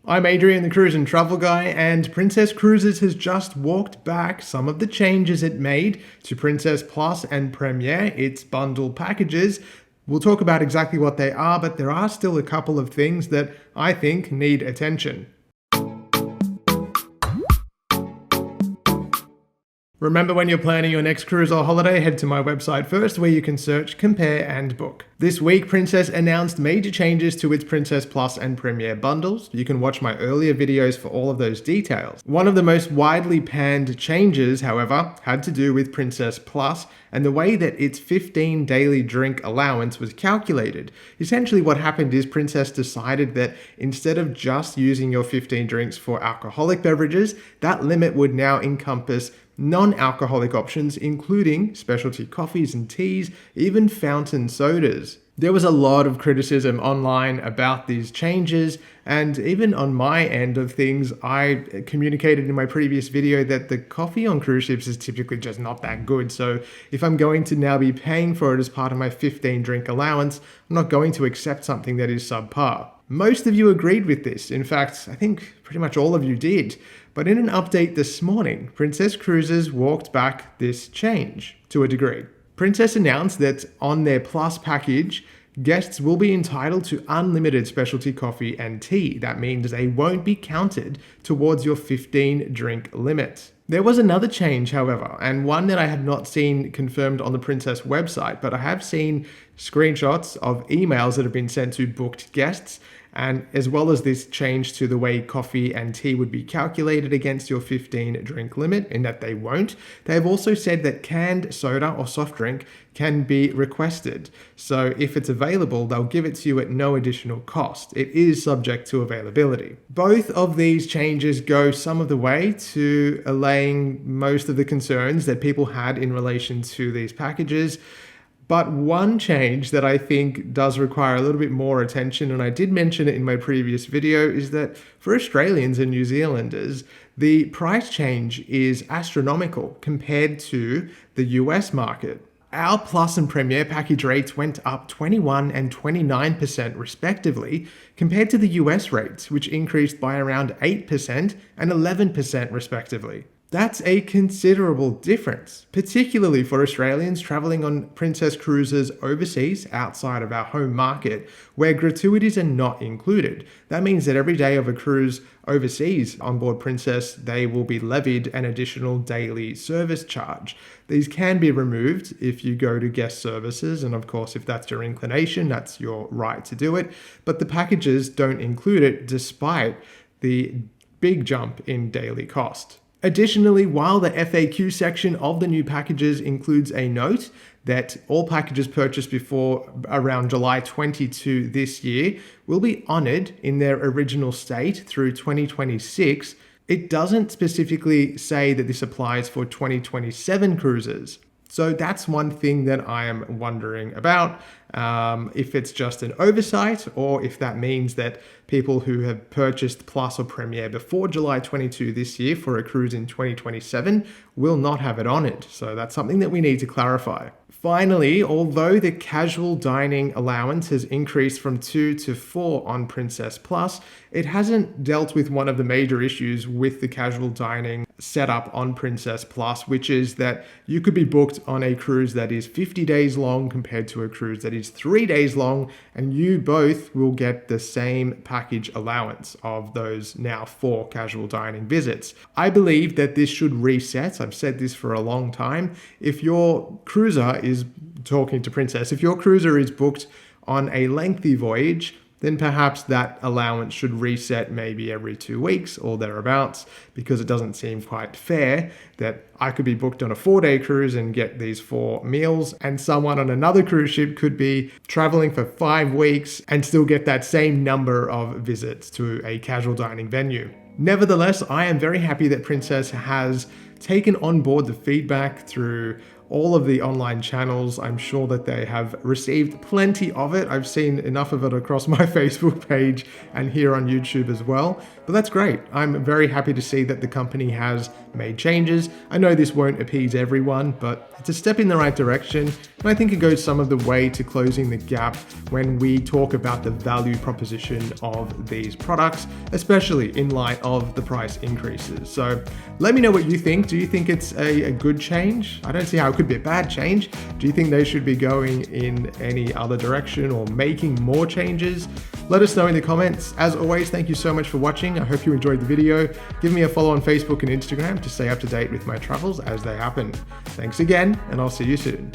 I'm Adrian, the Cruise and Travel Guy, and Princess Cruises has just walked back some of the changes it made to Princess Plus and Premier, its bundle packages. We'll talk about exactly what they are, but there are still a couple of things that I think need attention. Remember, when you're planning your next cruise or holiday, head to my website first where you can search, compare, and book. This week, Princess announced major changes to its Princess Plus and Premier bundles. You can watch my earlier videos for all of those details. One of the most widely panned changes, however, had to do with Princess Plus and the way that its 15 daily drink allowance was calculated. Essentially what happened is Princess decided that instead of just using your 15 drinks for alcoholic beverages, that limit would now encompass non-alcoholic options, including specialty coffees and teas, even fountain sodas. There was a lot of criticism online about these changes, and even on my end of things, I communicated in my previous video that the coffee on cruise ships is typically just not that good. So if I'm going to now be paying for it as part of my 15 drink allowance, I'm not going to accept something that is subpar. Most of you agreed with this. In fact, I think pretty much all of you did. But in an update this morning, Princess Cruises walked back this change to a degree. Princess announced that on their Plus package, guests will be entitled to unlimited specialty coffee and tea. That means they won't be counted towards your 15 drink limit. There was another change, however, and one that I have not seen confirmed on the Princess website, but I have seen screenshots of emails that have been sent to booked guests, and as well as this change to the way coffee and tea would be calculated against your 15 drink limit, in that they won't. They have also said that canned soda or soft drink can be requested. So if it's available, they'll give it to you at no additional cost. It is subject to availability. Both of these changes go some of the way to allaying most of the concerns that people had in relation to these packages. But one change that I think does require a little bit more attention, and I did mention it in my previous video, is that for Australians and New Zealanders, the price change is astronomical compared to the US market. Our Plus and Premier package rates went up 21% and 29% respectively, compared to the US rates, which increased by around 8% and 11% respectively. That's a considerable difference, particularly for Australians traveling on Princess Cruises overseas outside of our home market, where gratuities are not included. That means that every day of a cruise overseas on board Princess, they will be levied an additional daily service charge. These can be removed if you go to guest services, and of course, if that's your inclination, that's your right to do it. But the packages don't include it despite the big jump in daily cost. Additionally, while the FAQ section of the new packages includes a note that all packages purchased before around July 22 this year will be honoured in their original state through 2026, it doesn't specifically say that this applies for 2027 cruises. So that's one thing that I am wondering about, if it's just an oversight or if that means that people who have purchased Plus or Premier before July 22 this year for a cruise in 2027 will not have it honoured. So that's something that we need to clarify. Finally, although the casual dining allowance has increased from 2 to 4 on Princess Plus, it hasn't dealt with one of the major issues with the casual dining setup on Princess Plus, which is that you could be booked on a cruise that is 50 days long compared to a cruise that is 3 days long, and you both will get the same package allowance of those now 4 casual dining visits. I believe that this should reset. I've said this for a long time. If your cruiser is talking to Princess, if your cruiser is booked on a lengthy voyage, then perhaps that allowance should reset maybe every 2 weeks or thereabouts, because it doesn't seem quite fair that I could be booked on a 4-day cruise and get these 4 meals, and someone on another cruise ship could be traveling for 5 weeks and still get that same number of visits to a casual dining venue. Nevertheless, I am very happy that Princess has taken on board the feedback through all of the online channels. I'm sure that they have received plenty of it. I've seen enough of it across my Facebook page and here on YouTube as well. But that's great. I'm very happy to see that the company has made changes. I know this won't appease everyone, but it's a step in the right direction. And I think it goes some of the way to closing the gap when we talk about the value proposition of these products, especially in light of the price increases. So let me know what you think. Do you think it's a good change? I don't see how it could be a bad change. Do you think they should be going in any other direction or making more changes? Let us know in the comments. As always, thank you so much for watching. I hope you enjoyed the video. Give me a follow on Facebook and Instagram to stay up to date with my travels as they happen. Thanks again, and I'll see you soon.